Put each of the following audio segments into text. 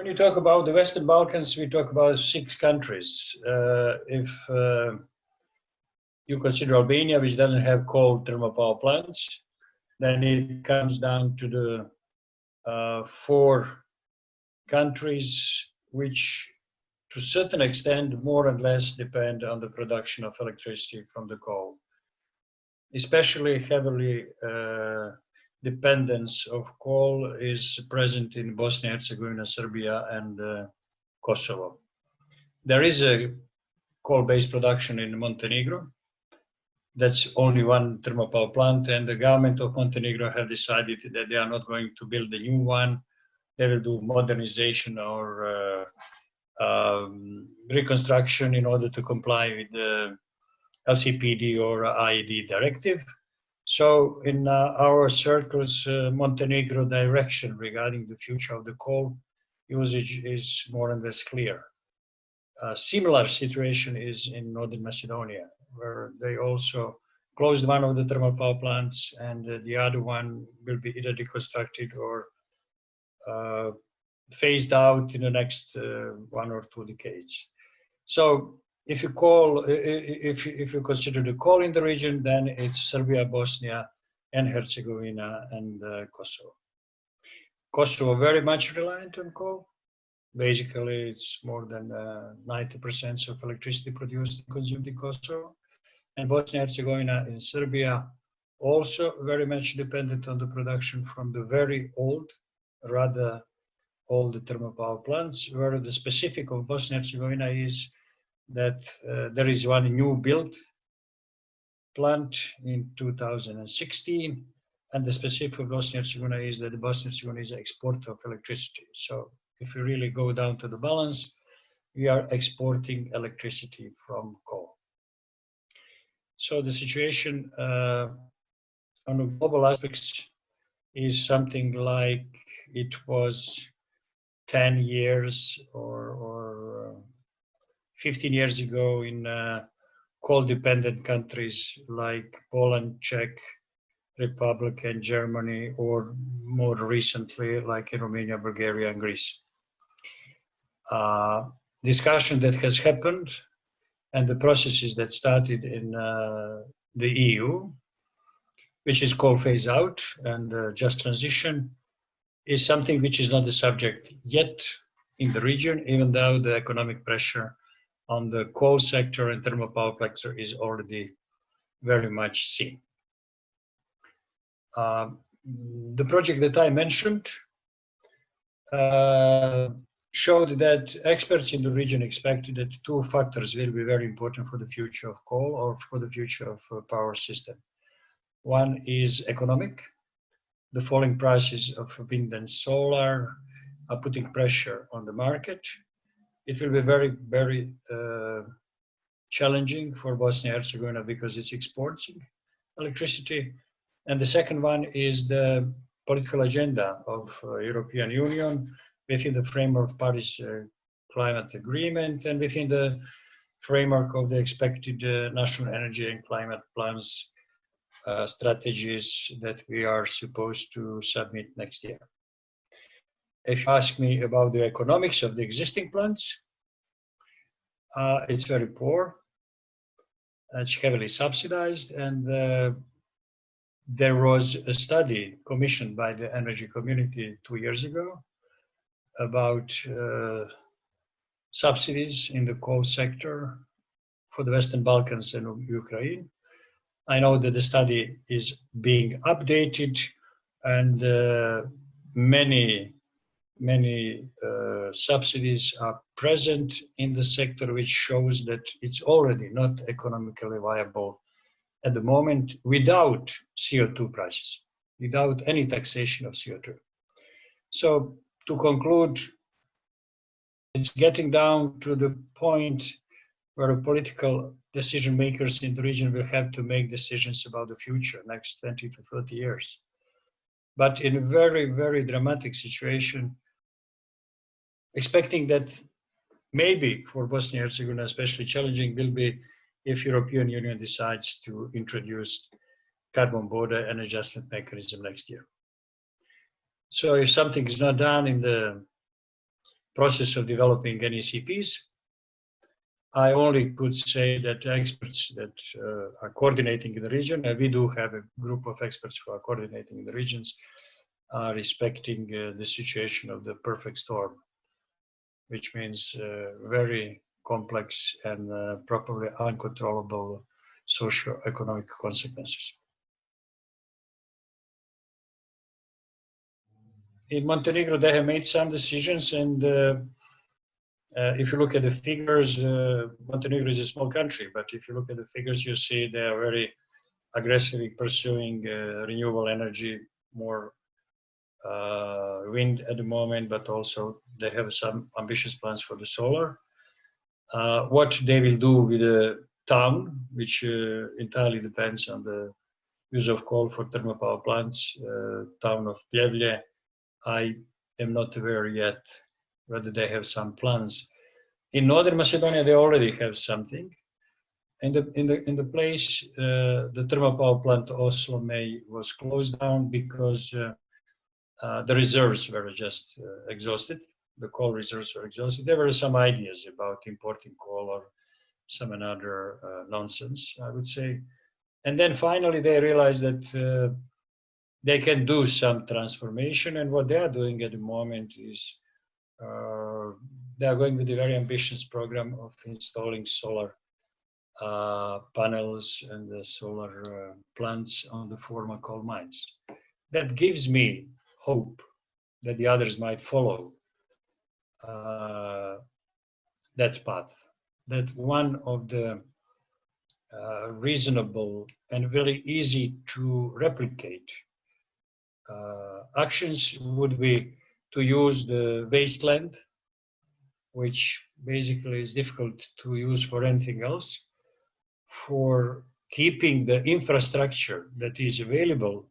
When you talk about the Western Balkans, we talk about 6 countries. If you consider Albania, which doesn't have coal thermal power plants, then it comes down to the 4 countries which, to a certain extent, more and less depend on the production of electricity from the coal. Especially heavily dependence of coal is present in Bosnia and Herzegovina, Serbia, and Kosovo. There is a coal-based production in Montenegro. That's only one thermal power plant, and the government of Montenegro have decided that they are not going to build a new one. They will do modernization or reconstruction in order to comply with the LCPD or IED directive. So in our circles, Montenegro direction regarding the future of the coal usage is more or less clear. A similar situation is in Northern Macedonia, where they also closed one of the thermal power plants, and the other one will be either reconstructed or phased out in the next 1 or 2 decades. So if you consider the coal in the region, then it's Serbia, Bosnia and Herzegovina, and Kosovo. Kosovo very much reliant on coal. Basically, it's more than 90% of electricity produced and consumed in Kosovo. And Bosnia and Herzegovina and Serbia also very much dependent on the production from the very old, rather old thermal power plants, where the specific of Bosnia and Herzegovina is that there is one new built plant in 2016, and the specific of Bosnia and Herzegovina is that Bosnia and Herzegovina is an exporter of electricity. So if we really go down to the balance, we are exporting electricity from coal. So the situation on the global aspects is something like it was 10 years or 15 years ago in coal-dependent countries like Poland, Czech Republic, and Germany, or more recently like in Romania, Bulgaria, and Greece. Discussion that has happened and the processes that started in the EU, which is called phase out and just transition, is something which is not the subject yet in the region, even though the economic pressure on the coal sector and thermal power sector is already very much seen. The project that I mentioned showed that experts in the region expected that 2 factors will be very important for the future of coal or for the future of power system. One is economic. The falling prices of wind and solar are putting pressure on the market. It will be very, very challenging for Bosnia and Herzegovina because it's exporting electricity. And the second one is the political agenda of European Union within the framework of Paris Climate Agreement and within the framework of the expected national energy and climate plans strategies that we are supposed to submit next year. If you ask me about the economics of the existing plants, it's very poor. It's heavily subsidized, and there was a study commissioned by the energy community 2 years ago about subsidies in the coal sector for the Western Balkans and Ukraine. I know that the study is being updated, and many subsidies are present in the sector, which shows that it's already not economically viable at the moment without CO2 prices, without any taxation of CO2. So to conclude, it's getting down to the point where political decision makers in the region will have to make decisions about the future, next 20 to 30 years. But in a very, very dramatic situation, expecting that maybe for Bosnia and Herzegovina, especially challenging will be if European Union decides to introduce carbon border and adjustment mechanism next year. So if something is not done in the process of developing NECPs. I only could say that experts that are coordinating in the region, and we do have a group of experts who are coordinating in the regions, are respecting the situation of the perfect storm, which means very complex and probably uncontrollable socio-economic consequences. In Montenegro, they have made some decisions, and if you look at the figures, Montenegro is a small country, but if you look at the figures, you see they are very aggressively pursuing renewable energy, more wind at the moment, but also they have some ambitious plans for the solar. What they will do with the town, which entirely depends on the use of coal for thermal power plants, town of Pljevlje, I am not aware yet whether they have some plans. In Northern Macedonia, they already have something. In the place, the thermal power plant Oslo May was closed down because the reserves were just exhausted. The coal reserves were exhausted. There were some ideas about importing coal or some another nonsense, I would say. And then finally, they realized that they can do some transformation, and what they are doing at the moment is they are going with a very ambitious program of installing solar panels and the solar plants on the former coal mines. That gives me hope that the others might follow that path. That one of the reasonable and very easy to replicate actions would be to use the wasteland, which basically is difficult to use for anything else, for keeping the infrastructure that is available.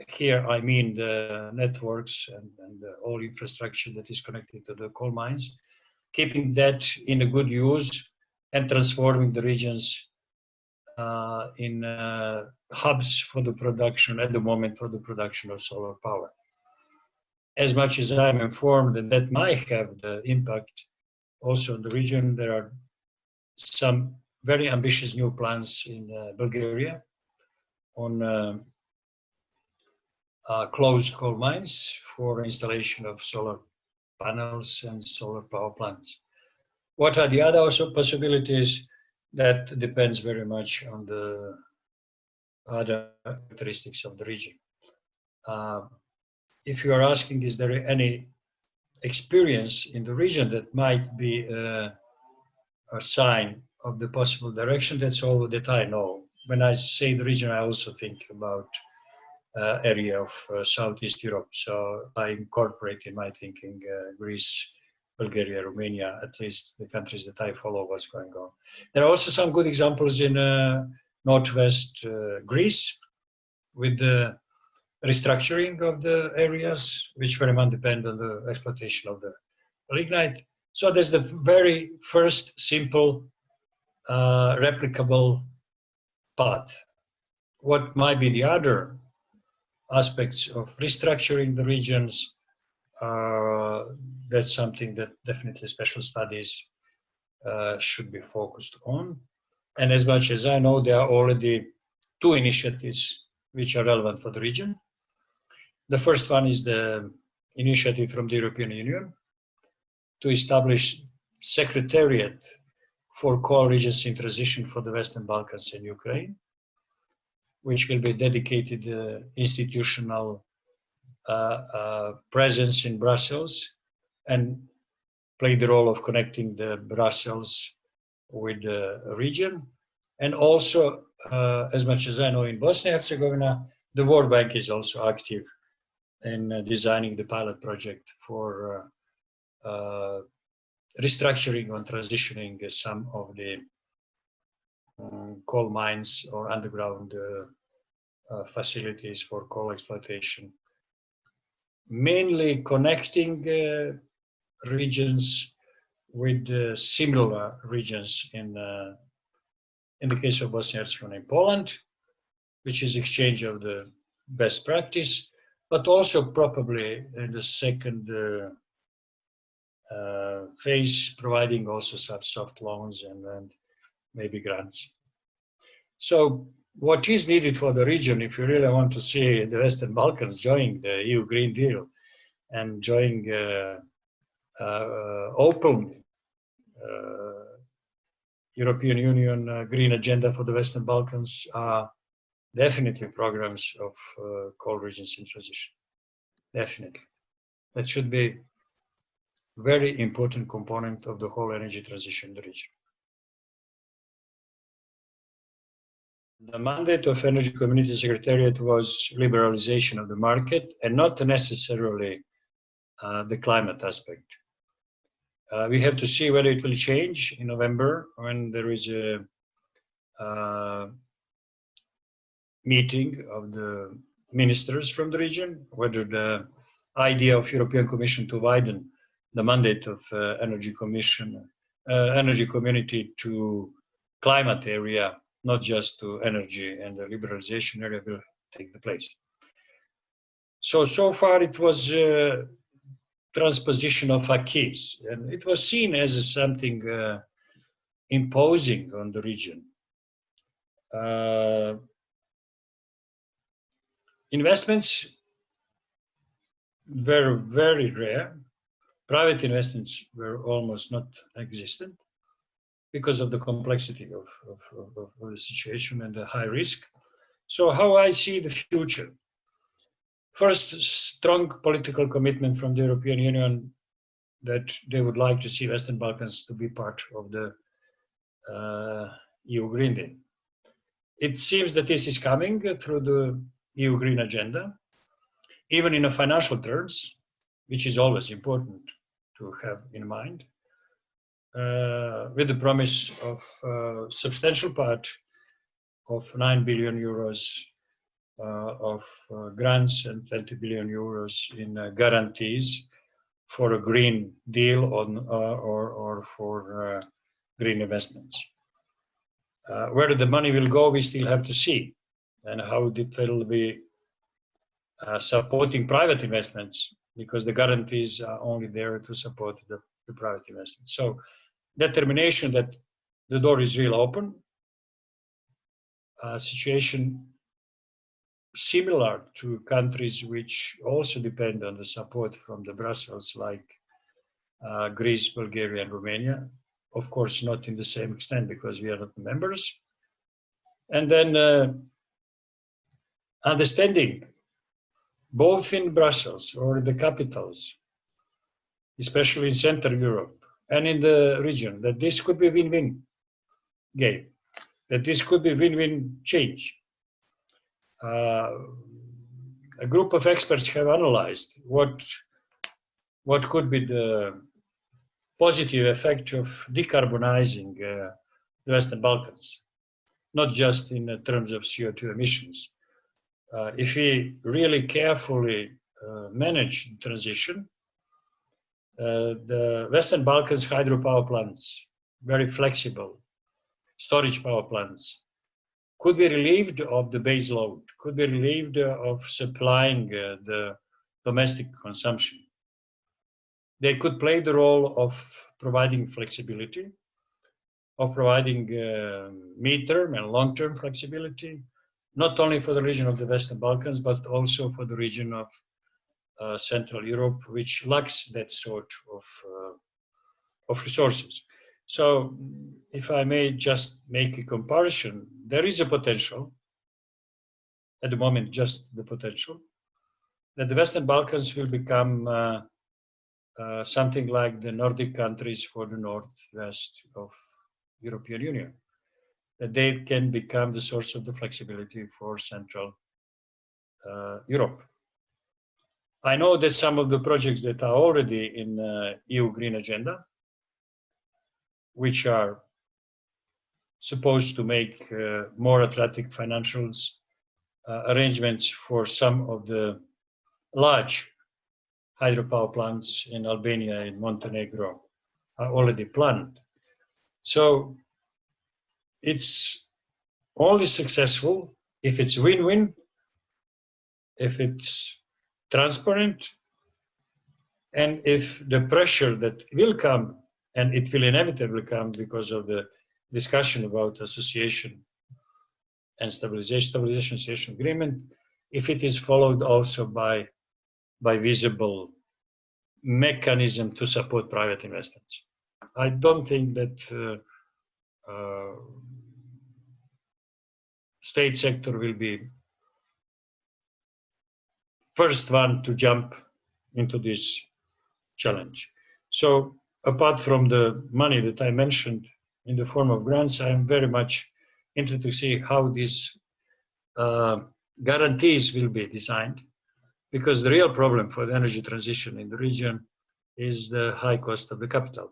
Here I mean the networks and all infrastructure that is connected to the coal mines, keeping that in a good use and transforming the regions in hubs for the production, at the moment, for the production of solar power. As much as I'm informed that that might have the impact also in the region, there are some very ambitious new plans in Bulgaria on closed coal mines for installation of solar panels and solar power plants. What are the other also possibilities? That depends very much on the other characteristics of the region. If you are asking, is there any experience in the region that might be a sign of the possible direction, that's all that I know. When I say the region, I also think about area of Southeast Europe. So I incorporate in my thinking Greece, Bulgaria, Romania, at least the countries that I follow what's going on. There are also some good examples in Northwest Greece with the restructuring of the areas, which very much depend on the exploitation of the lignite. So there's the very first simple replicable path. What might be the other aspects of restructuring the regions? That's something that definitely special studies should be focused on. And as much as I know, there are already two initiatives which are relevant for the region. The first one is the initiative from the European Union to establish Secretariat for Coal Regions in Transition for the Western Balkans and Ukraine, which will be dedicated institutional presence in Brussels and play the role of connecting the Brussels with the region. And also, as much as I know, in Bosnia and Herzegovina, the World Bank is also active in designing the pilot project for restructuring and transitioning some of the coal mines or underground facilities for coal exploitation, mainly connecting regions with similar regions in the case of Bosnia and Herzegovina and Poland, which is exchange of the best practice, but also probably in the second phase, providing also some soft loans and maybe grants. So what is needed for the region, if you really want to see the Western Balkans joining the EU Green Deal and joining open European Union green agenda for the Western Balkans, are definitely programs of coal regions in transition. Definitely. That should be very important component of the whole energy transition in the region. The mandate of Energy Community Secretariat was liberalization of the market and not necessarily the climate aspect. We have to see whether it will change in November when there is a meeting of the ministers from the region, whether the idea of European Commission to widen the mandate of Energy Community to climate area, not just to energy and the liberalization area, will take the place. So far it was transposition of acquis, and it was seen as something imposing on the region. Investments were very rare. Private investments were almost not existent because of the complexity of the situation and the high risk. So how I see the future? First, strong political commitment from the European Union that they would like to see Western Balkans to be part of the EU Green Deal. It seems that this is coming through the EU Green Agenda, even in financial terms, which is always important to have in mind, with the promise of substantial part of 9 billion euros of grants and 20 billion euros in guarantees for a green deal or for green investments. Where the money will go, we still have to see, and how it will be supporting private investments, because the guarantees are only there to support the private investments. So determination that the door is really open, situation similar to countries which also depend on the support from the Brussels, like Greece, Bulgaria, and Romania. Of course, not in the same extent because we are not members. And then understanding, both in Brussels or in the capitals, especially in Central Europe and in the region, that this could be a win-win game, that this could be win-win change. A group of experts have analyzed what could be the positive effect of decarbonizing the Western Balkans, not just in terms of CO2 emissions. If we really carefully manage the transition, the Western Balkans hydropower plants, very flexible storage power plants, could be relieved of the base load, could be relieved of supplying the domestic consumption. They could play the role of providing flexibility, of providing mid-term and long-term flexibility, not only for the region of the Western Balkans, but also for the region of Central Europe, which lacks that sort of resources. So if I may just make a comparison, there is a potential, at the moment just the potential, that the Western Balkans will become something like the Nordic countries for the northwest of European Union, that they can become the source of the flexibility for Central Europe. I know that some of the projects that are already in EU Green Agenda, which are supposed to make more attractive financial arrangements for some of the large hydropower plants in Albania and Montenegro, are already planned. So it's only successful if it's win-win, if it's transparent, And if the pressure that will come, and it will inevitably come because of the discussion about association and stabilization association agreement, if it is followed also by visible mechanism to support private investments. I don't think that state sector will be first one to jump into this challenge. So apart from the money that I mentioned in the form of grants, I am very much interested to see how these guarantees will be designed, because the real problem for the energy transition in the region is the high cost of the capital.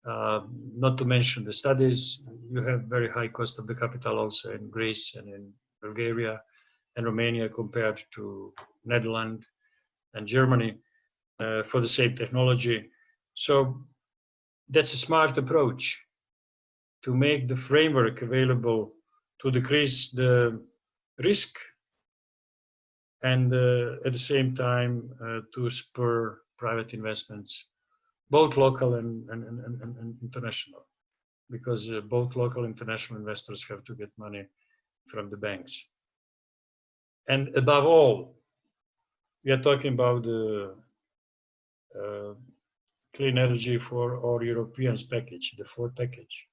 Not to mention the studies, you have very high cost of the capital also in Greece and in Bulgaria and Romania compared to Netherlands and Germany for the same technology. So that's a smart approach to make the framework available to decrease the risk and at the same time to spur private investments, both local and international, because both local and international investors have to get money from the banks. And above all, we are talking about the clean energy for all Europeans package, the fourth package.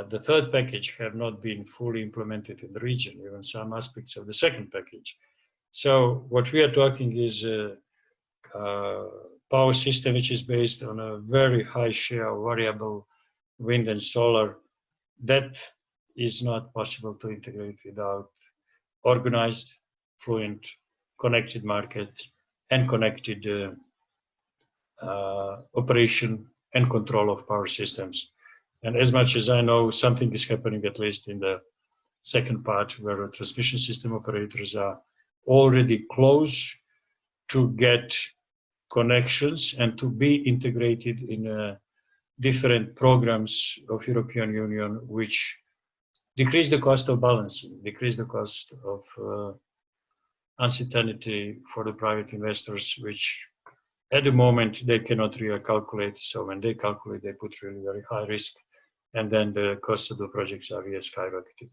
The third package have not been fully implemented in the region, even some aspects of the second package. So what we are talking is a power system which is based on a very high share of variable wind and solar. That is not possible to integrate without organized, fluent, connected market and connected operation and control of power systems. And as much as I know, something is happening at least in the second part, where transmission system operators are already close to get connections and to be integrated in different programs of European Union, which decrease the cost of balancing, decrease the cost of uncertainty for the private investors, which at the moment they cannot really calculate. So when they calculate, they put really very high risk, and then the cost of the projects are really skyrocketing.